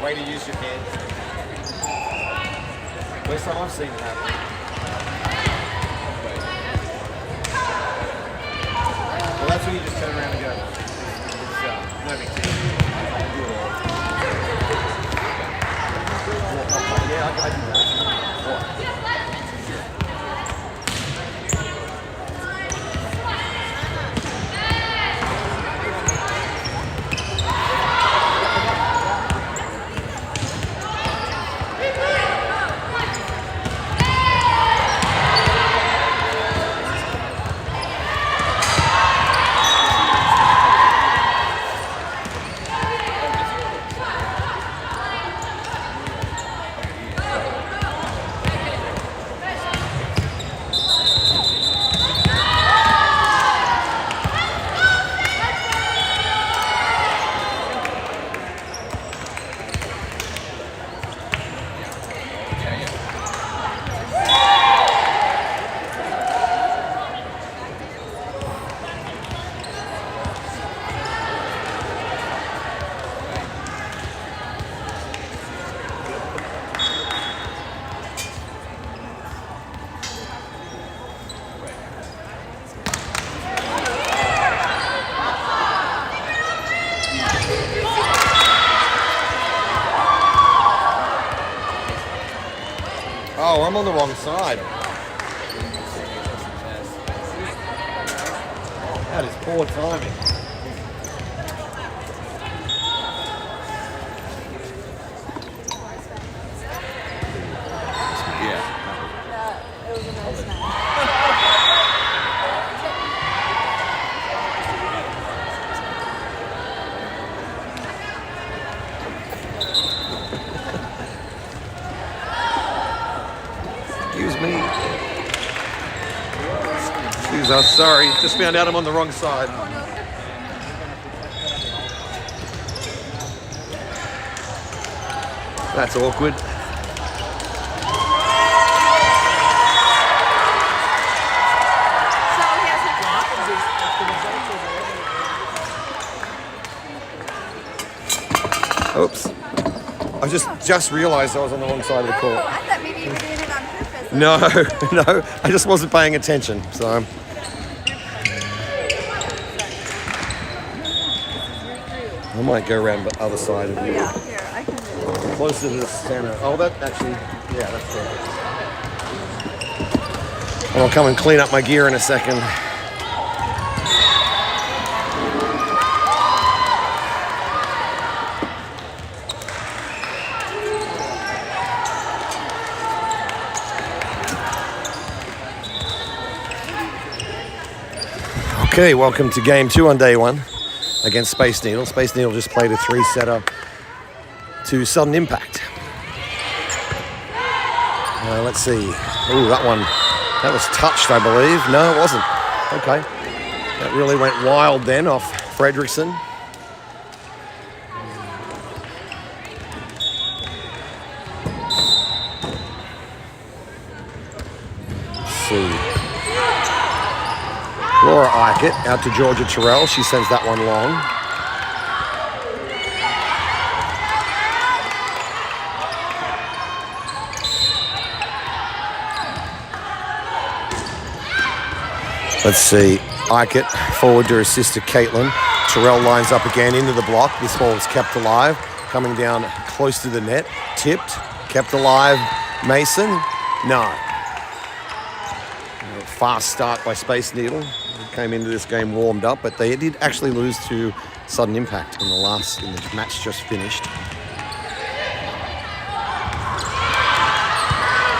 Way to use your hands. First time I've seen it happen. Well, that's when you just turn around and go. It's no big deal. Yeah, I do that. Oh, I'm on the wrong side. That is poor timing. Yeah, it was a nice night. Excuse me. Excuse us, sorry. Just found out I'm on the wrong side. That's awkward. Oops. I just realised I was on the wrong side of the court. Oh, I thought maybe you were doing it on purpose. No, I just wasn't paying attention, so. I might go around the other side of you. Yeah, here, I can do it. Closer to the center. Oh, that actually, yeah, that's perfect. And I'll come and clean up my gear in a second. Okay, welcome to game 2 on day 1 against Space Needle. Space Needle just played a 3-setter to Sudden Impact. Let's see. Ooh, that was touched, I believe. No, it wasn't. Okay. That really went wild then off Fredrickson. Let's see. Laura Eichert out to Georgia Terrell. She sends that one long. Let's see. Eichert forward to her sister Caitlin. Terrell lines up again into the block. This ball is kept alive. Coming down close to the net. Tipped. Kept alive. Mason. No. Fast start by Space Needle. Came into this game warmed up, but they did actually lose to Sudden Impact in the match just finished.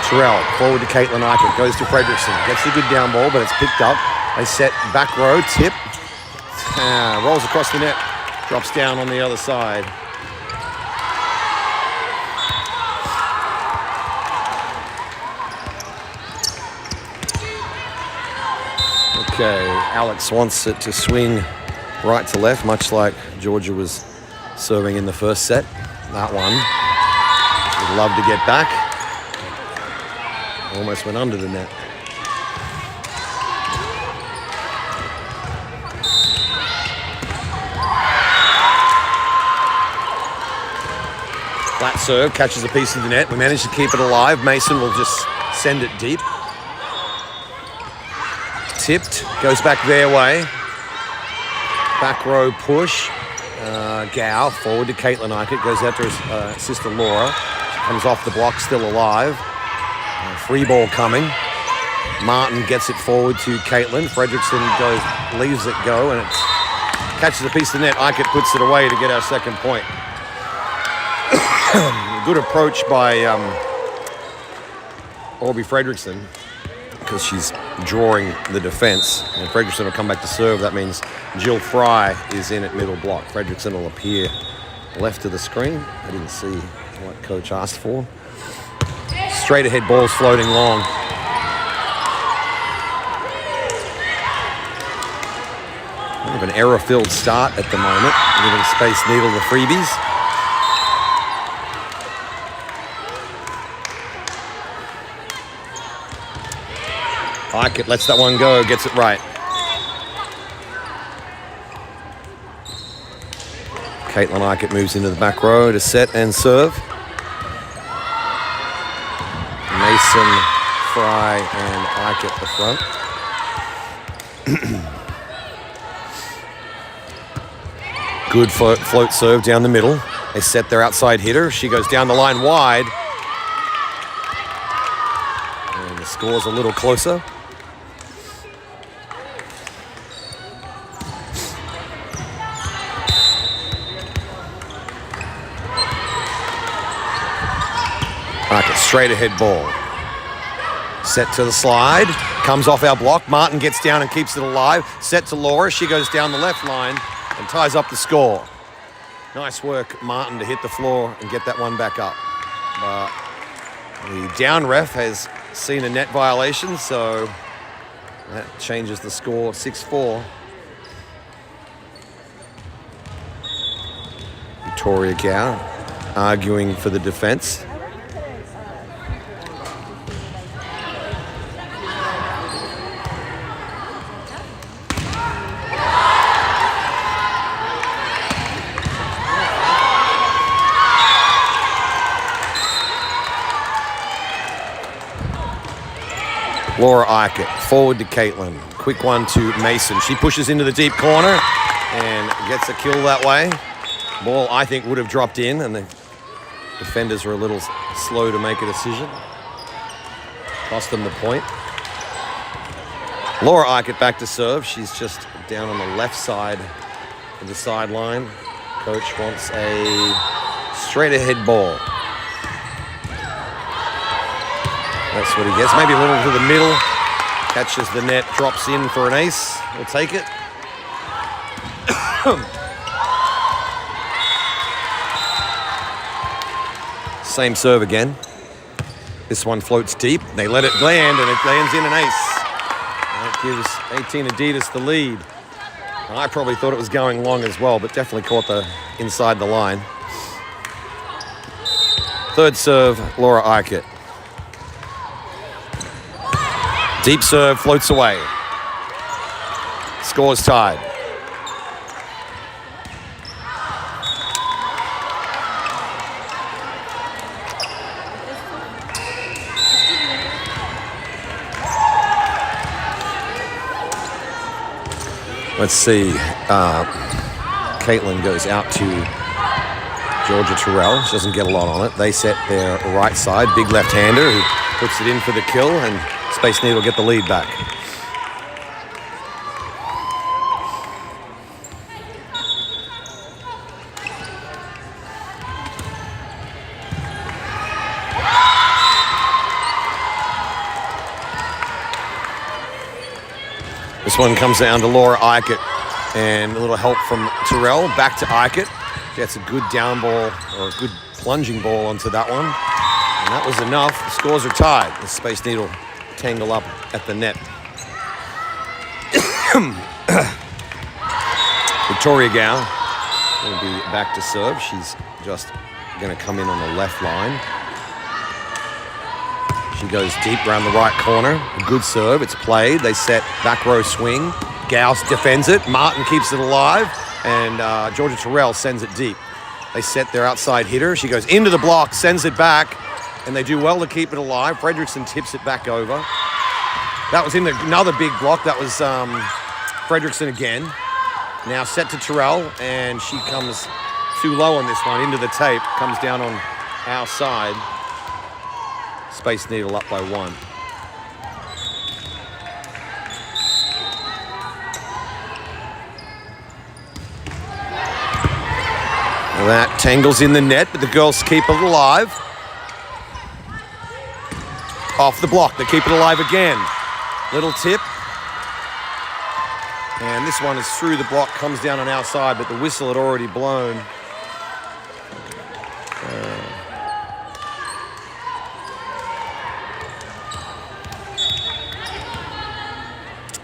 Terrell forward to Caitlin Eichert, goes to Fredrickson, gets the good down ball, but it's picked up. They set back row, tip, rolls across the net, drops down on the other side. Okay, Alex wants it to swing right to left, much like Georgia was serving in the first set. That one, would love to get back. Almost went under the net. Flat serve, catches a piece of the net. We managed to keep it alive. Mason will just send it deep. Tipped, goes back their way. Back row push. Gow forward to Caitlin Eichert, goes out to her sister Laura. She comes off the block, still alive. Free ball coming. Martin gets it forward to Caitlin. Fredrickson leaves it go, and it catches a piece of the net. Eichert puts it away to get our second point. Good approach by Aubrey Fredrickson, because she's drawing the defense, and Fredrickson will come back to serve. That means Jill Fry is in at middle block. Fredrickson will appear left of the screen. I didn't see what coach asked for. Straight ahead balls floating long. We have an error-filled start at the moment, giving Space Needle the freebies. Eichert lets that one go, gets it right. Caitlin Eichert moves into the back row to set and serve. Mason, Fry, and Eichert the front. Good float serve down the middle. They set their outside hitter. She goes down the line wide. And the score's a little closer. Eichert, straight ahead ball. Set to the slide, comes off our block. Martin gets down and keeps it alive. Set to Laura, she goes down the left line and ties up the score. Nice work, Martin, to hit the floor and get that one back up. The down ref has seen a net violation, so that changes the score 6-4. Victoria Gow arguing for the defense. Laura Eichert, forward to Caitlin. Quick one to Mason. She pushes into the deep corner and gets a kill that way. Ball, I think, would have dropped in, and the defenders were a little slow to make a decision. Cost them the point. Laura Eichert back to serve. She's just down on the left side of the sideline. Coach wants a straight ahead ball. That's what he gets. Maybe a little to the middle. Catches the net, drops in for an ace. We'll take it. Same serve again. This one floats deep. They let it land, and it lands in an ace. That gives 18 Adidas the lead. And I probably thought it was going long as well, but definitely caught the inside the line. Third serve, Laura Eichert. Deep serve, floats away. Score's tied. Let's see. Caitlin goes out to Georgia Terrell. She doesn't get a lot on it. They set their right side. Big left-hander who puts it in for the kill, and Space Needle get the lead back. This one comes down to Laura Eichert, and a little help from Terrell. Back to Eichert. Gets a good down ball, or a good plunging ball onto that one. And that was enough. The scores are tied. The Space Needle tangle up at the net. Victoria Gow will be back to serve. She's just going to come in on the left line. She goes deep around the right corner. A good serve. It's played. They set back row swing. Gauss defends it. Martin keeps it alive. And Georgia Terrell sends it deep. They set their outside hitter. She goes into the block, sends it back, and they do well to keep it alive. Fredrickson tips it back over. That was in another big block. That was Fredrickson again. Now set to Terrell, and she comes too low on this one. Into the tape. Comes down on our side. Space Needle up by 1. Well, that tangles in the net, but the girls keep it alive. Off the block, they keep it alive again. Little tip. And this one is through the block, comes down on our side, but the whistle had already blown.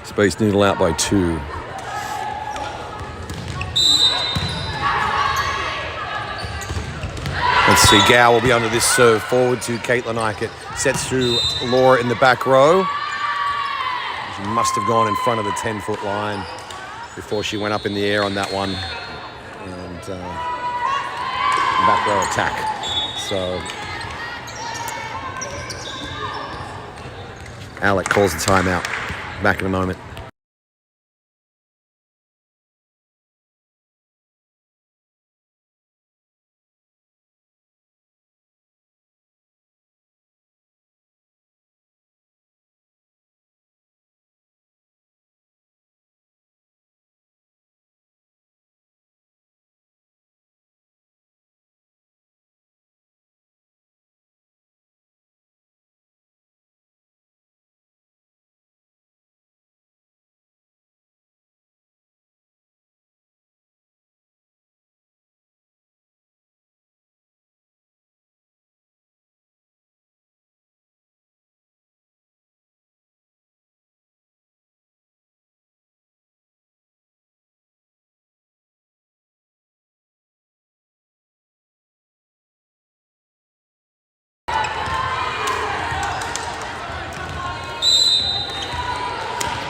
Space Needle out by 2. Let's see, Gow will be under this serve forward to Caitlin Eichert. Sets through Laura in the back row. She must have gone in front of the 10-foot line before she went up in the air on that one. And back row attack. So Alec calls the timeout. Back in a moment.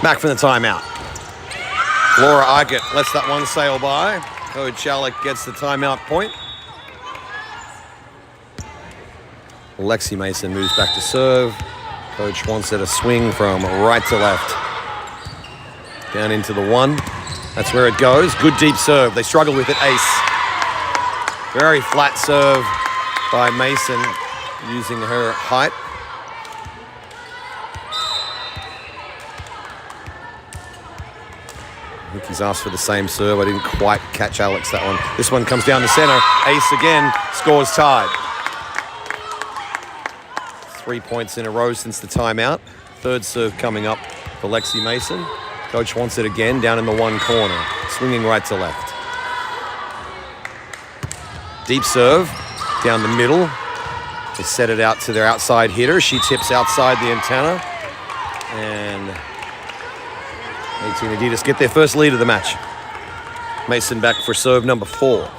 Back from the timeout. Laura Eichert lets that one sail by. Coach Alec gets the timeout point. Lexi Mason moves back to serve. Coach wants it a swing from right to left. Down into the 1. That's where it goes. Good deep serve. They struggle with it. Ace. Very flat serve by Mason using her height. I think he's asked for the same serve. I didn't quite catch Alex that one. This one comes down the center. Ace again. Scores tied. 3 points in a row since the timeout. Third serve coming up for Lexi Mason. Coach wants it again down in the 1 corner. Swinging right to left. Deep serve down the middle. They set it out to their outside hitter. She tips outside the antenna. And 18 Adidas get their first lead of the match. Mason back for serve number 4.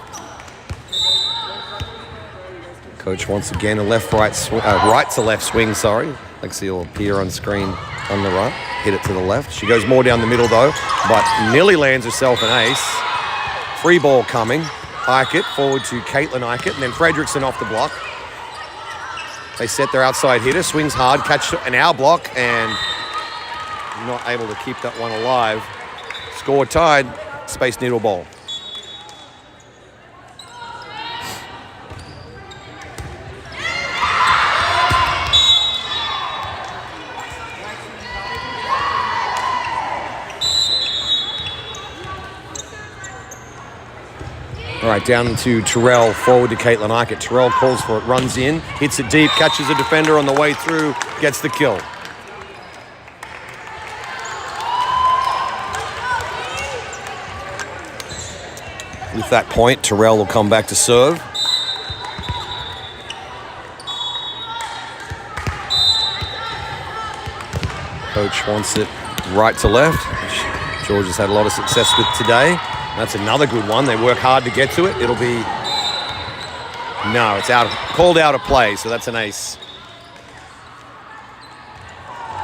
Coach once again a right to left swing, sorry. Lexi will appear on screen on the right. Hit it to the left. She goes more down the middle though, but nearly lands herself an ace. Free ball coming. Eichert forward to Caitlin Eichert, and then Fredrickson off the block. They set their outside hitter, swings hard, catch an hour block, and not able to keep that one alive. Score tied, Space Needle ball. All right, down to Terrell, forward to Caitlin Eichert. Terrell calls for it, runs in, hits it deep, catches a defender on the way through, gets the kill. With that point, Terrell will come back to serve. Coach wants it right to left, which George has had a lot of success with today. That's another good one. They work hard to get to it. It'll be... No, it's called out of play, so that's an ace.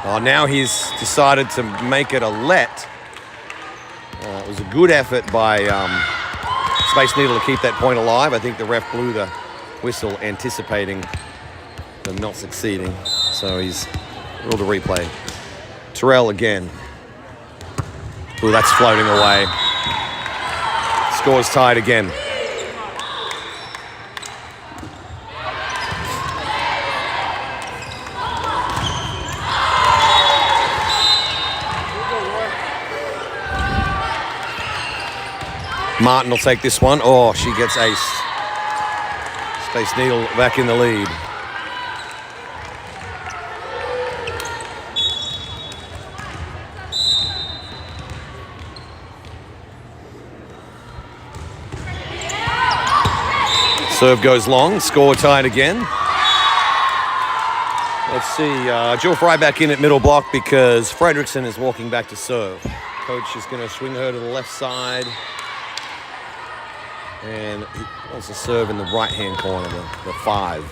Oh, now he's decided to make it a let. It was a good effort by Space Needle to keep that point alive. I think the ref blew the whistle anticipating them not succeeding. So he's ruled a replay. Terrell again. Ooh, that's floating away. Score's tied again. Martin will take this one. Oh, she gets aced. Space Needle back in the lead. Serve goes long, score tied again. Let's see, Jill Fry back in at middle block because Fredrickson is walking back to serve. Coach is going to swing her to the left side. And he wants to serve in the right-hand corner, the 5.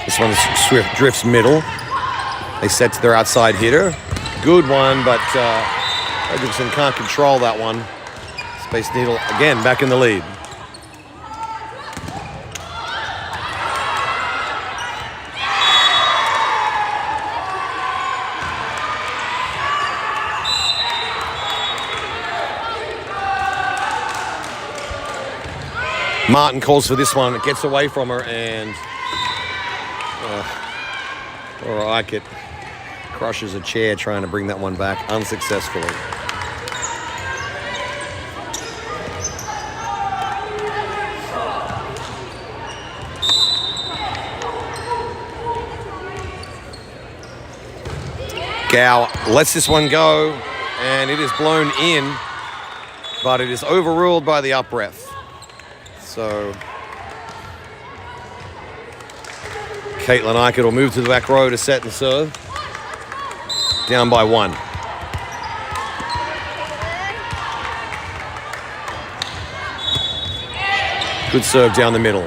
This one Swift drifts middle. They set to their outside hitter. Good one, but Fredrickson can't control that one. Space Needle, again, back in the lead. Martin calls for this one. It gets away from her, and Laura Eichert crushes a chair trying to bring that one back unsuccessfully. Gow lets this one go, and it is blown in, but it is overruled by the up ref. So Caitlin Eichert will move to the back row to set and serve. Down by 1. Good serve down the middle.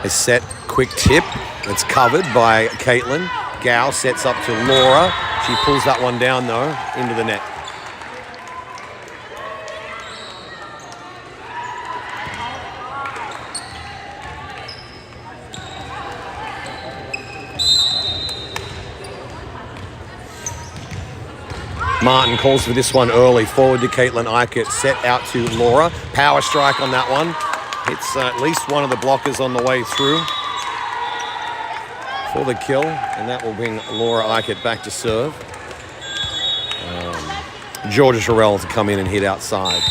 A set, quick tip. It's covered by Caitlin. Gow sets up to Laura. She pulls that one down, though, into the net. Martin calls for this one early. Forward to Caitlin Eichert. Set out to Laura. Power strike on that one. Hits at least one of the blockers on the way through for the kill, and that will bring Laura Eichert back to serve. Georgia Terrell to come in and hit outside.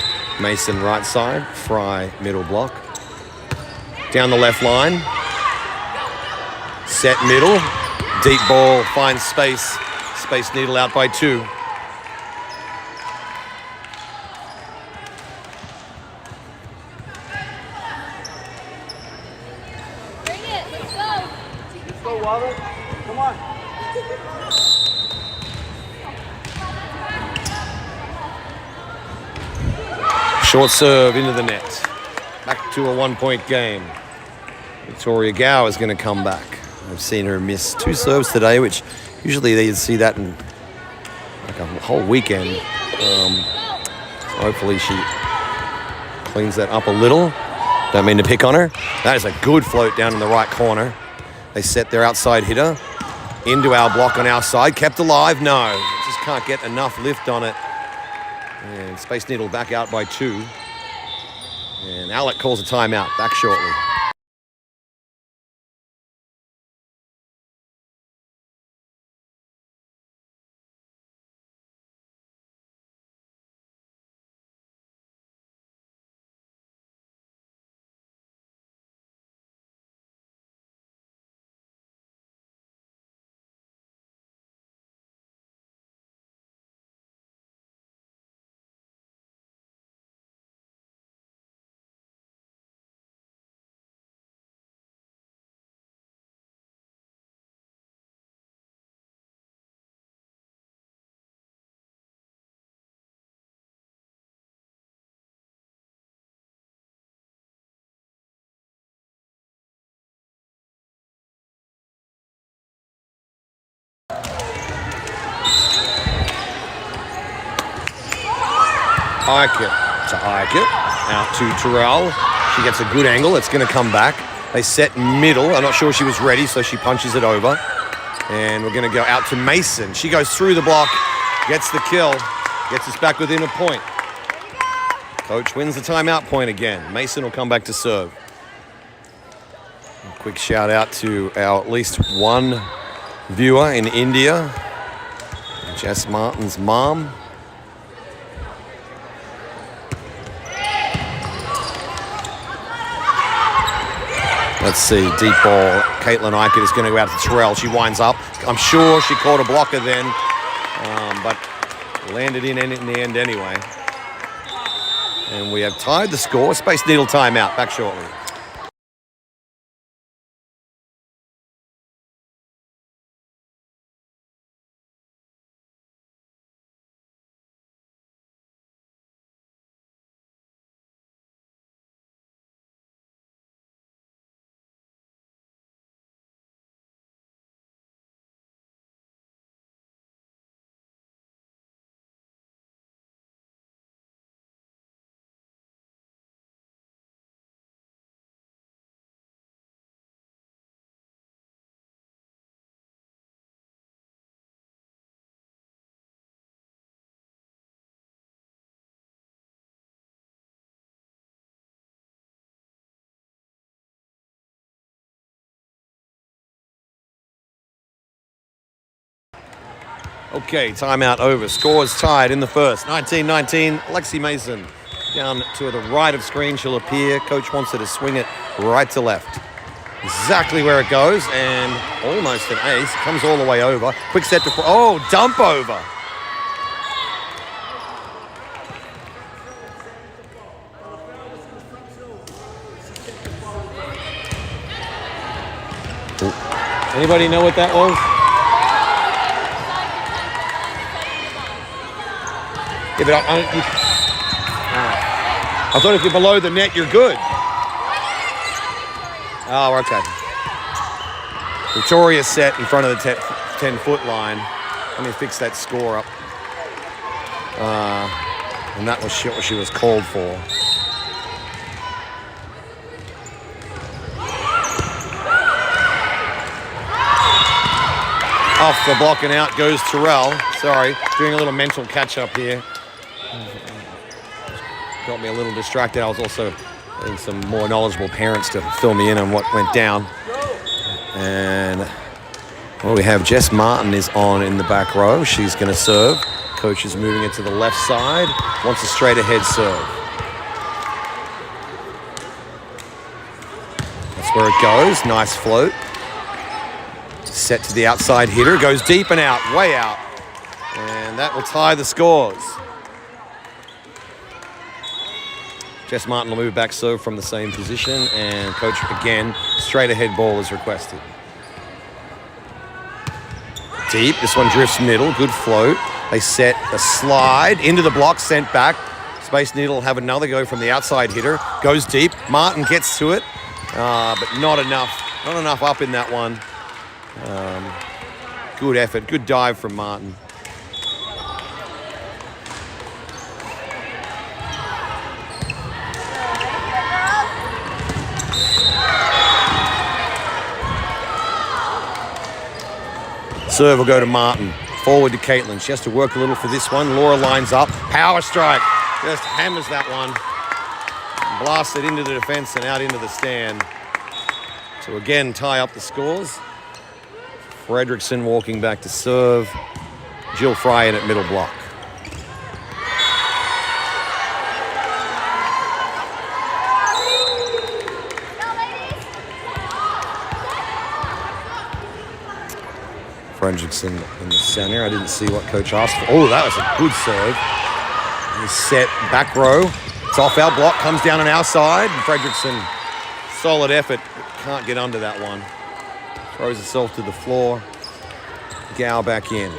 Mason right side, Fry middle block. Down the left line. Set middle. Deep ball, finds space. Space Needle out by 2. go, Wilder. Come on. Short serve into the net. Back to a 1-point game. Victoria Gao is going to come back. I've seen her miss 2 serves today, which usually you'd see that in like a whole weekend. Hopefully she cleans that up a little. Don't mean to pick on her. That is a good float down in the right corner. They set their outside hitter into our block on our side. Kept alive? No. Just can't get enough lift on it. And Space Needle back out by 2. And Alec calls a timeout. Back shortly. Ikett to Ikett, out to Terrell. She gets a good angle. It's going to come back. They set middle. I'm not sure she was ready, so she punches it over. And we're going to go out to Mason. She goes through the block, gets the kill, gets us back within a point. Coach wins the timeout point again. Mason will come back to serve. A quick shout out to our at least one viewer in India, Jess Martin's mom. Let's see, deep ball. Caitlin Ikett is going to go out to Terrell. She winds up. I'm sure she caught a blocker then, but landed in the end anyway. And we have tied the score. Space Needle timeout. Back shortly. Okay, timeout over. Scores tied in the first. 19-19, Lexi Mason down to the right of screen. She'll appear. Coach wants her to swing it right to left. Exactly where it goes, and almost an ace. Comes all the way over. Quick set to... Oh, dump over. Anybody know what that was? Yeah, but I thought if you're below the net, you're good. Oh, okay. Victoria set in front of the 10-foot line. Let me fix that score up. And that was what she was called for. Off the block and out goes Terrell. Sorry, doing a little mental catch-up here. Got me a little distracted. I was also getting some more knowledgeable parents to fill me in on what went down. And well, we have Jess Martin is on in the back row. She's going to serve. Coach is moving it to the left side. Wants a straight ahead serve. That's where it goes. Nice float. Set to the outside hitter. Goes deep and out. Way out. And that will tie the scores. Jess Martin will move back serve from the same position. And coach, again, straight ahead ball is requested. deep. This one drifts middle. Good float. They set a slide into the block, sent back. Space Needle will have another go from the outside hitter. Goes deep. Martin gets to it, but not enough. Not enough up in that one. Good effort. Good dive from Martin. Serve will go to Martin. Forward to Caitlin. She has to work a little for this one. Laura lines up. Power strike. Just hammers that one. Blasts it into the defense and out into the stand. To again tie up the scores. Fredrickson walking back to serve. Jill Fry in at middle block. Fredrickson in the center. I didn't see what coach asked for. Oh, that was a good serve. He's set back row. It's off our block, comes down on our side. And Fredrickson, solid effort, can't get under that one. Throws herself to the floor. Gow back in.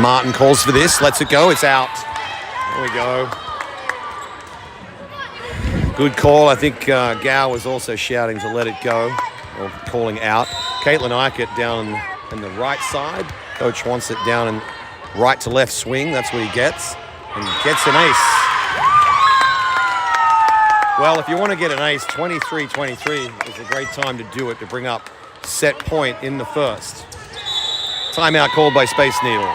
Martin calls for this, lets it go, it's out. There we go. Good call. I think Gow was also shouting to let it go, or calling out. Caitlin Eichert down in the right side. Coach wants it down in right to left swing. That's what he gets. And gets an ace. Well, if you want to get an ace, 23-23 is a great time to do it, to bring up set point in the first. Timeout called by Space Needle.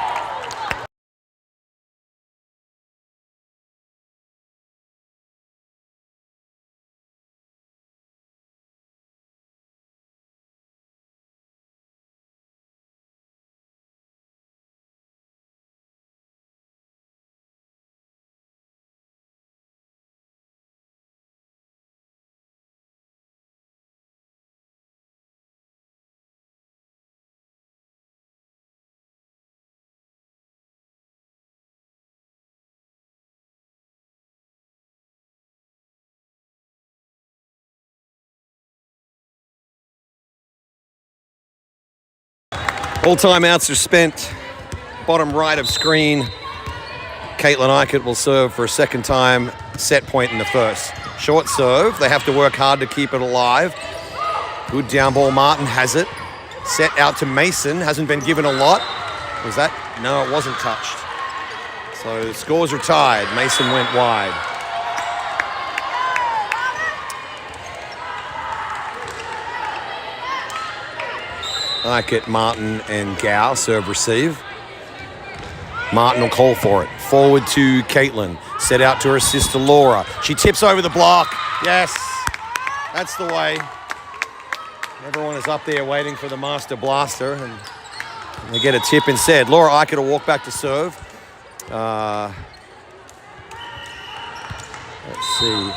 All timeouts are spent. Bottom right of screen. Caitlin Eichert will serve for a second time. Set point in the first. Short serve. They have to work hard to keep it alive. Good down ball. Martin has it. Set out to Mason. Hasn't been given a lot. Was that? No, it wasn't touched. So the scores are tied. Mason went wide. Eichert, Martin, and Gow serve receive. Martin will call for it. Forward to Caitlin. Set out to her sister Laura. She tips over the block. Yes, that's the way. Everyone is up there waiting for the Master Blaster, and they get a tip instead. Laura Eichert will walk back to serve. Let's see.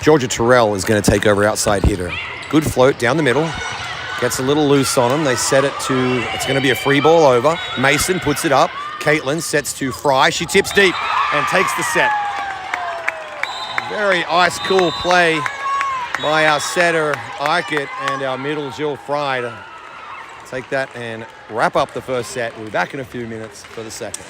Georgia Terrell is going to take over outside hitter. Good float down the middle. Gets a little loose on them. They set it to, it's going to be a free ball over. Mason puts it up. Caitlin sets to Fry. She tips deep and takes the set. Very ice cool play by our setter Eichert and our middle Jill Fry to take that and wrap up the first set. We'll be back in a few minutes for the second.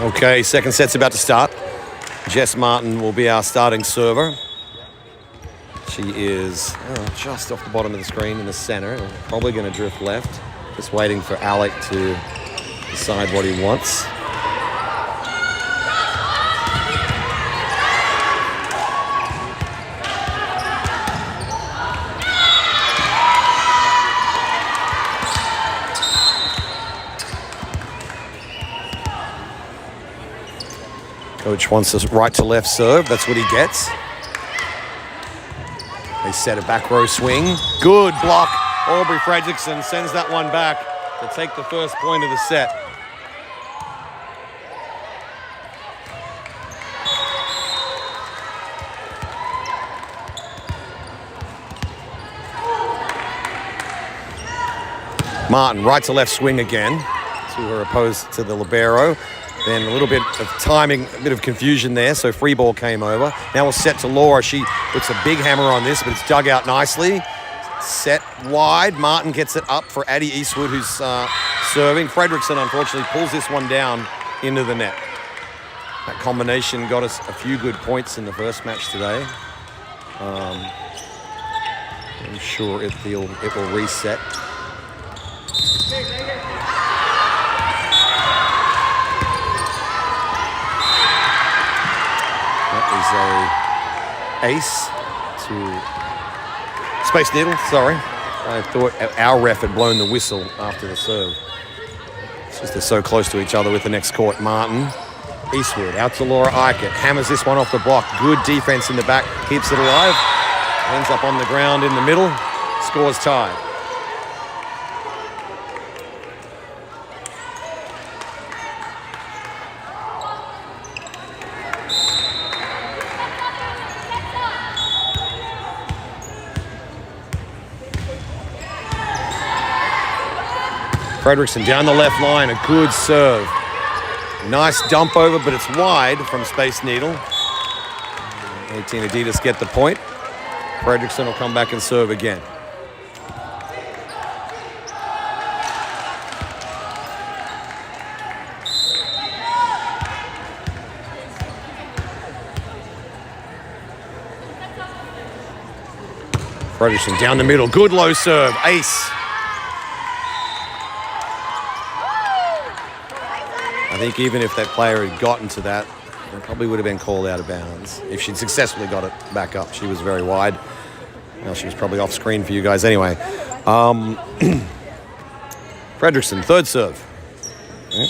Okay, second set's about to start. Jess Martin will be our starting server. She is just off the bottom of the screen in the center. Probably going to drift left. Just waiting for Alec to decide what he wants. Coach wants a right to left serve. That's what he gets. They set a back row swing. Good block. Aubrey Fredrickson sends that one back to take the first point of the set. Martin, right to left swing again to her opposed to the libero. Then a little bit of timing, a bit of confusion there, so free ball came over. Now we'll set to Laura. She puts a big hammer on this, but it's dug out nicely. Set wide. Martin gets it up for Addie Eastwood, who's serving. Fredrickson, unfortunately, pulls this one down into the net. That combination got us a few good points in the first match today. I'm sure it will reset. A ace to Space Needle, sorry. I thought our ref had blown the whistle after the serve. It's just they're so close to each other with the next court. Martin, Eastwood, out to Laura Eichert. Hammers this one off the block. Good defense in the back, keeps it alive. Ends up on the ground in the middle. Scores tied. Fredrickson down the left line, a good serve. Nice dump over, but it's wide from Space Needle. 18 Adidas get the point. Fredrickson will come back and serve again. Fredrickson down the middle, good low serve, ace. I think even if that player had gotten to that, it probably would have been called out of bounds if she'd successfully got it back up. She was very wide. Well, she was probably off screen for you guys anyway. Fredrickson, third serve. Yeah.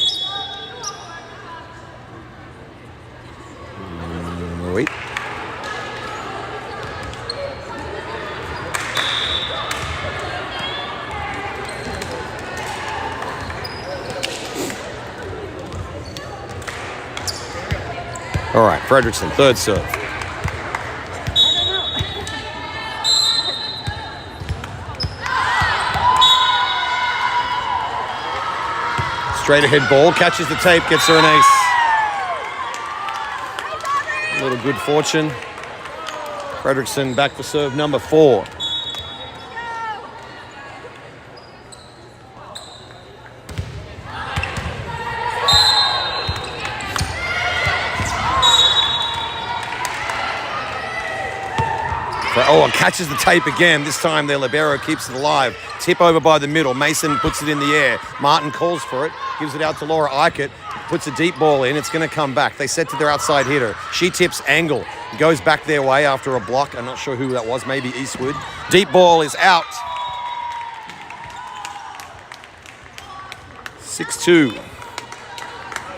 Wait. All right, Fredrickson, third serve. Straight ahead ball, catches the tape, gets her an ace. A little good fortune. Fredrickson back for serve number 4. Oh, and catches the tape again. This time their libero keeps it alive. Tip over by the middle. Mason puts it in the air. Martin calls for it. Gives it out to Laura Eichert. Puts a deep ball in. It's going to come back. They set to their outside hitter. She tips Angle. Goes back their way after a block. I'm not sure who that was. Maybe Eastwood. Deep ball is out. 6-2.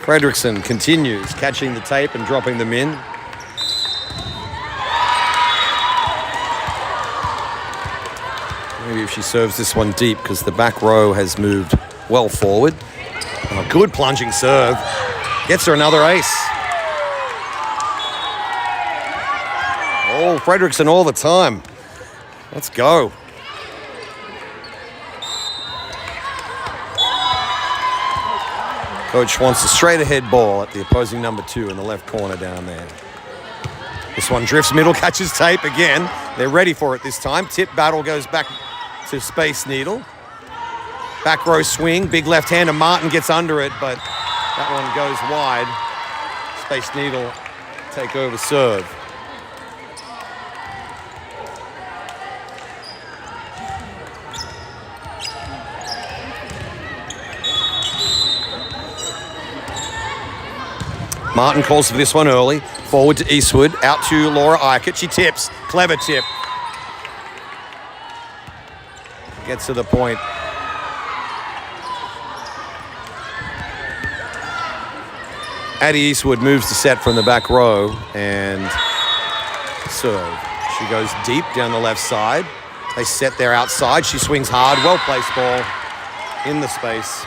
Fredrickson continues catching the tape and dropping them in. Maybe if she serves this one deep because the back row has moved well forward. Oh, good plunging serve. Gets her another ace. Oh, Fredrickson all the time. Let's go. Coach wants a straight ahead ball at the opposing number 2 in the left corner down there. This one drifts middle, catches tape again. They're ready for it this time. Tip battle goes back to Space Needle. Back row swing, big left hander. Martin gets under it, but that one goes wide. Space Needle take over serve. Martin calls for this one early. Forward to Eastwood. Out to Laura Eichert. She tips. Clever tip. Gets to the point. Addie Eastwood moves the set from the back row and serve. She goes deep down the left side. They set there outside. She swings hard. Well-placed ball in the space.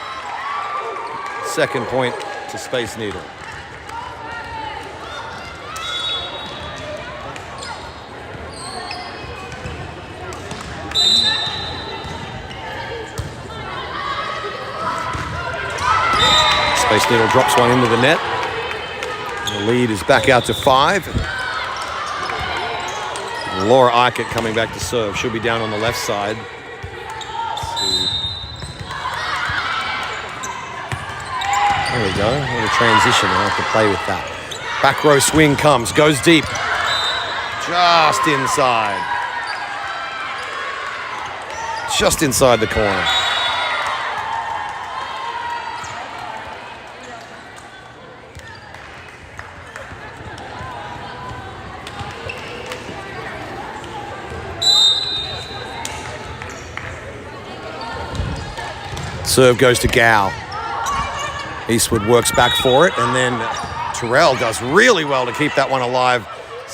Second point to Space Needle. Space Needle drops one into the net. The lead is back out to 5. Laura Eichert coming back to serve. She'll be down on the left side. There we go. What a transition. I'll have to play with that. Back row swing comes. Goes deep. Just inside. Just inside the corner. Serve goes to Gow. Eastwood works back for it, and then Terrell does really well to keep that one alive,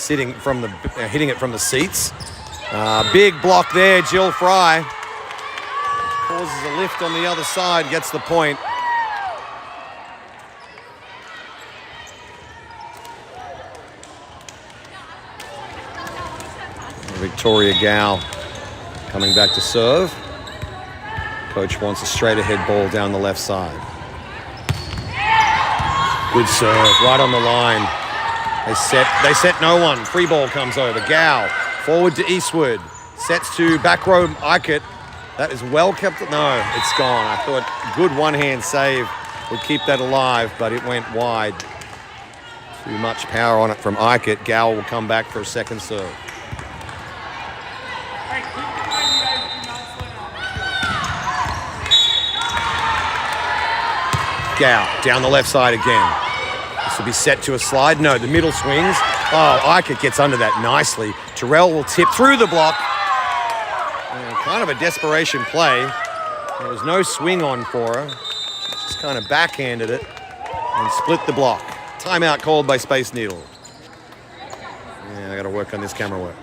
hitting it from the seats. Big block there, Jill Fry. Causes a lift on the other side, gets the point. Victoria Gow coming back to serve. Coach wants a straight ahead ball down the left side. Good serve, right on the line. They set no one. Free ball comes over. Gow, forward to Eastwood. Sets to back row Eichert. That is well kept. No, it's gone. I thought good one-hand save would keep that alive, but it went wide. Too much power on it from Eichert. Gow will come back for a second serve. Gow, down the left side again. This will be set to a slide. No, the middle swings. Oh, Eichert gets under that nicely. Terrell will tip through the block. Kind of a desperation play. There was no swing on for her. She just kind of backhanded it and split the block. Timeout called by Space Needle. Yeah, I got to work on this camera work.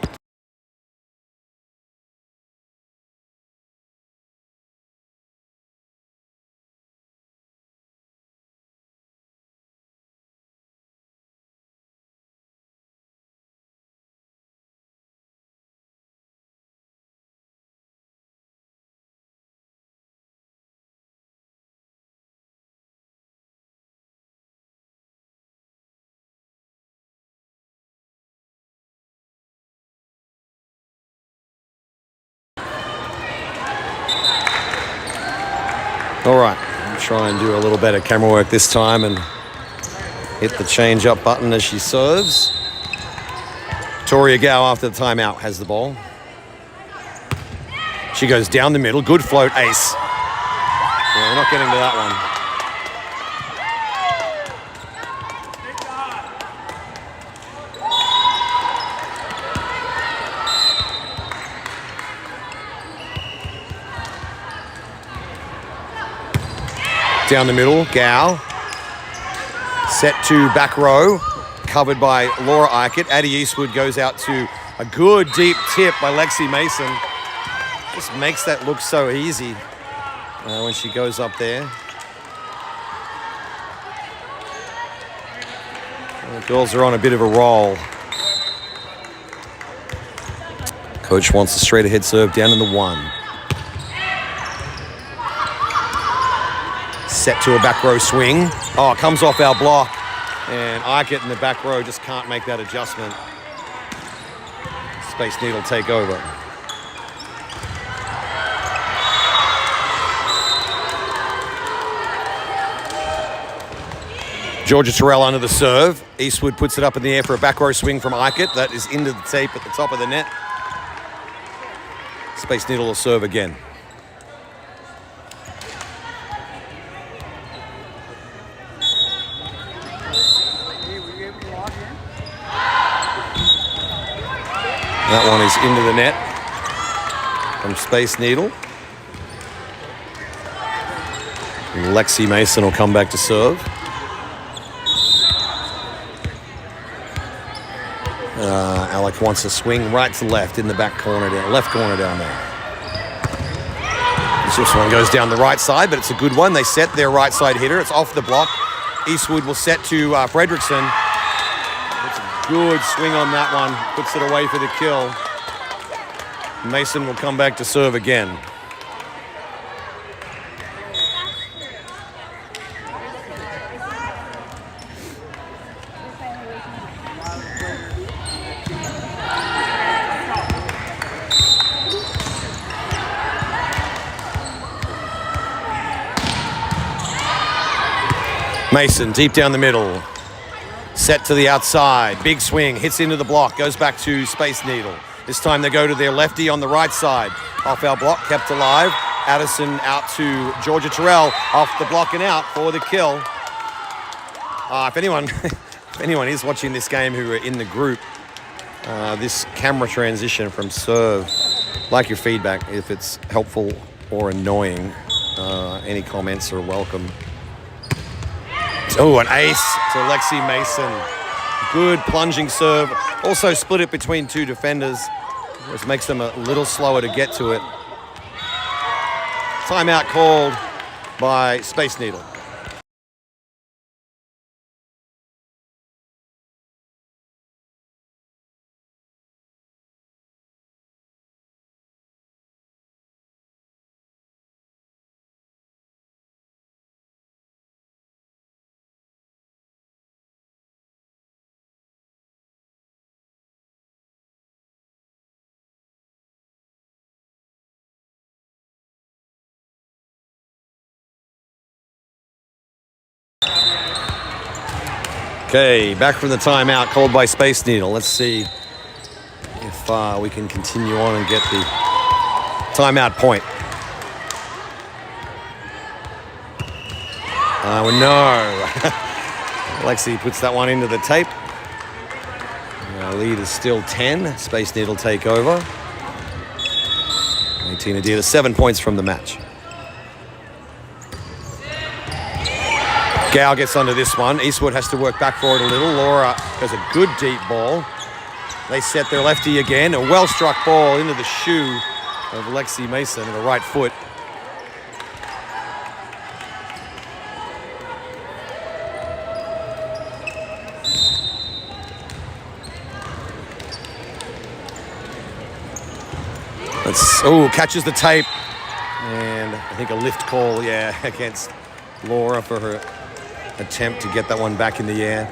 All right, I'll try and do a little better camera work this time and hit the change up button as she serves. Victoria Gow after the timeout has the ball. She goes down the middle, good float ace. Yeah, we're not getting to that one. Down the middle, Gow. Set to back row, covered by Laura Eichert. Addie Eastwood goes out to a good deep tip by Lexi Mason. Just makes that look so easy when she goes up there. The girls are on a bit of a roll. Coach wants a straight ahead serve down in the 1. Set to a back row swing. Oh, it comes off our block. And Eichert in the back row just can't make that adjustment. Space Needle take over. Georgia Terrell under the serve. Eastwood puts it up in the air for a back row swing from Eichert. That is into the tape at the top of the net. Space Needle will serve again. That one is into the net from Space Needle. And Lexi Mason will come back to serve. Alec wants a swing right to left in the back corner, left corner down there. This one goes down the right side, but it's a good one. They set their right side hitter. It's off the block. Eastwood will set to Fredrickson. It's a good swing on that one. Puts it away for the kill. Mason will come back to serve again. Mason deep down the middle. Set to the outside. Big swing. Hits into the block. Goes back to Space Needle. This time they go to their lefty on the right side. Off our block. Kept alive. Addison out to Georgia Terrell. Off the block and out for the kill. If anyone is watching this game who are in the group, this camera transition from serve, like your feedback if it's helpful or annoying. Any comments are welcome. Oh, an ace to Lexi Mason. Good plunging serve. Also split it between two defenders, which makes them a little slower to get to it. Timeout called by Space Needle. Okay, back from the timeout called by Space Needle. Let's see if we can continue on and get the timeout point. No. Lexi puts that one into the tape. Our lead is still 10. Space Needle take over. 18 Adidas, 7 points from the match. Gow gets onto this one. Eastwood has to work back for it a little. Laura has a good deep ball. They set their lefty again. A well-struck ball into the shoe of Lexi Mason with the right foot. Catches the tape. And I think a lift call, against Laura for her attempt to get that one back in the air.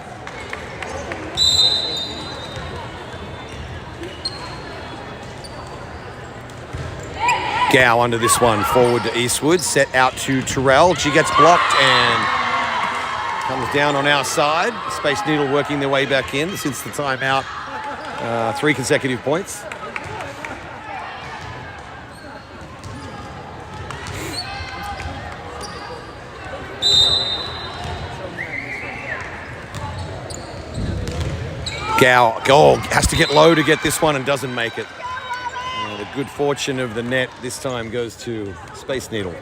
Gow under this one, forward to Eastwood, set out to Terrell. She gets blocked and comes down on our side. Space Needle working their way back in since the timeout. 3 consecutive points. Gow has to get low to get this one and doesn't make it. The good fortune of the net this time goes to Space Needle.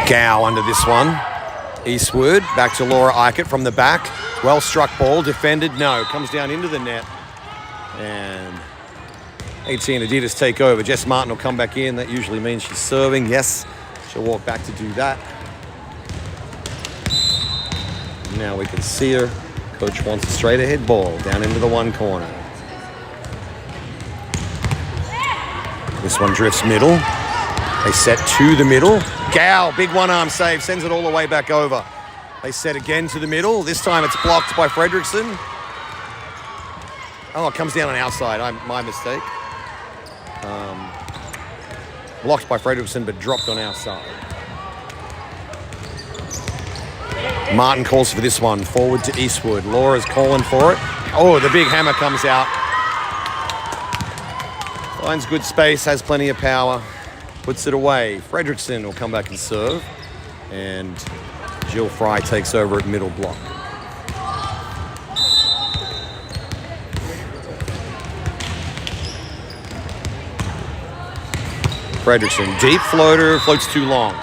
Gow under this one. Eastwood back to Laura Eichert from the back. Well struck ball, defended, no. Comes down into the net. And 18 Adidas take over. Jess Martin will come back in. That usually means she's serving. Yes, she'll walk back to do that. Now we can see her. Coach wants a straight ahead ball down into the one corner. This one drifts middle. They set to the middle. Gow, big one-arm save, sends it all the way back over. They set again to the middle. This time it's blocked by Fredrickson. Oh, it comes down on outside. My mistake. Blocked by Fredrickson, but dropped on our side. Martin calls for this one. Forward to Eastwood. Laura's calling for it. Oh, the big hammer comes out. Finds good space, has plenty of power. Puts it away. Fredrickson will come back and serve. And Jill Fry takes over at middle block. Fredrickson, deep floater, floats too long.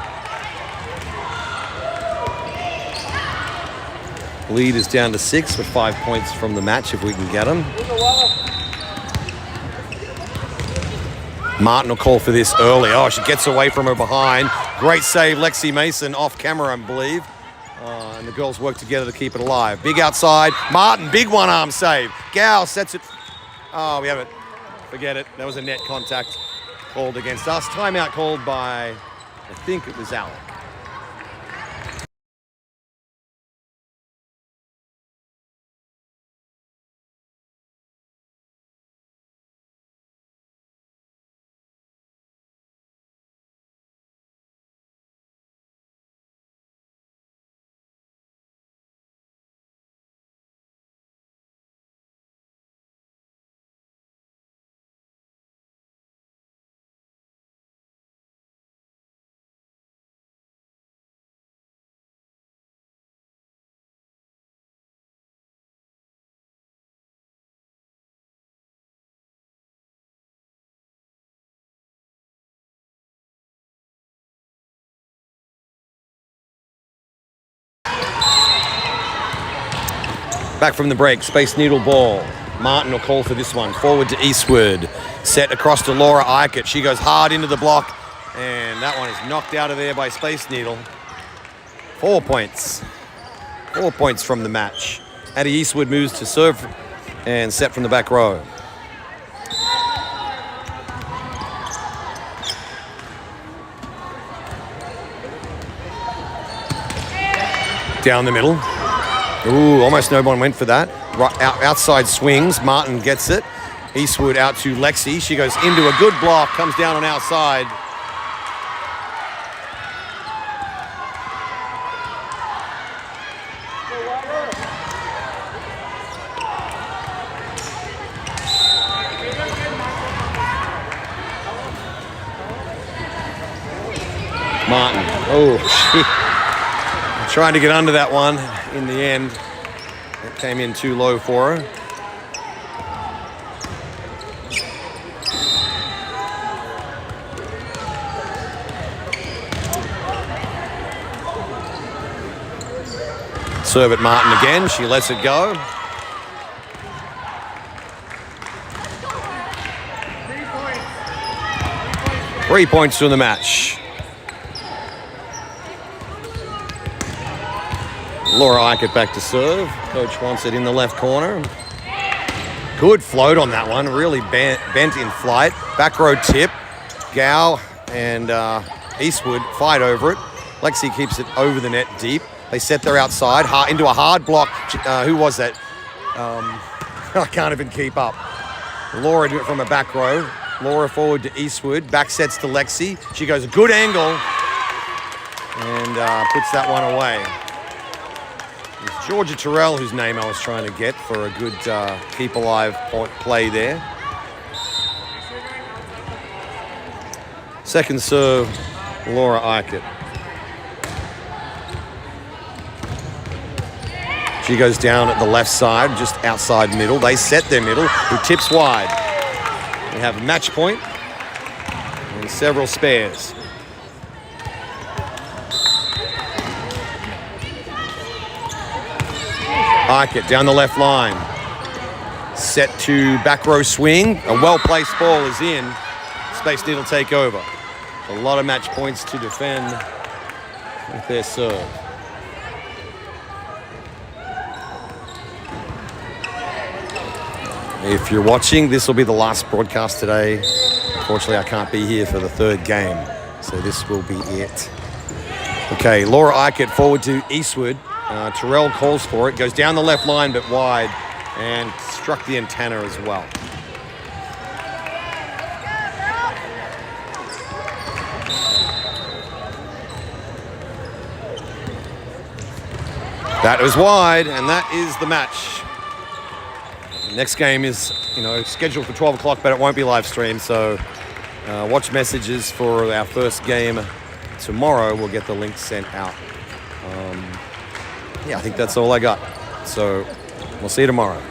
Lead is down to 6 with 5 points from the match if we can get them. Martin will call for this early. Oh, she gets away from her behind. Great save, Lexi Mason, off camera, I believe. And the girls work together to keep it alive. Big outside. Martin, big one-arm save. Gal sets it. Oh, we have it. Forget it. That was a net contact called against us. Timeout called by, I think it was Alec. Back from the break, Space Needle ball. Martin will call for this one. Forward to Eastwood. Set across to Laura Eichert. She goes hard into the block. And that one is knocked out of there by Space Needle. 4 points. 4 points from the match. Addie Eastwood moves to serve and set from the back row. Down the middle. Ooh, almost no one went for that. Right, outside swings. Martin gets it. Eastwood out to Lexi. She goes into a good block. Comes down on outside. Martin. Oh, trying to get under that one. In the end, it came in too low for her. Serve at Martin again. She lets it go. 3 points to the match. Laura Eichert back to serve. Coach wants it in the left corner. Good float on that one. Really bent in flight. Back row tip. Gow and Eastwood fight over it. Lexi keeps it over the net deep. They set their outside into a hard block. Who was that? I can't even keep up. Laura do it from a back row. Laura forward to Eastwood. Back sets to Lexi. She goes a good angle and puts that one away. It's Georgia Terrell, whose name I was trying to get for a good keep alive play there. Second serve, Laura Eichert. She goes down at the left side, just outside middle. They set their middle, who tips wide. We have a match point and several spares. Eichert down the left line. Set to back row swing. A well-placed ball is in. Space Needle take over. A lot of match points to defend with their serve. If you're watching, this will be the last broadcast today. Unfortunately, I can't be here for the third game, so this will be it. Okay, Laura Eichert forward to Eastwood. Terrell calls for it, goes down the left line but wide and struck the antenna as well. That was wide, and that is the match. Next game is, scheduled for 12 o'clock, but it won't be live streamed. So watch messages for our first game tomorrow. We'll get the link sent out. I think that's all I got. So we'll see you tomorrow.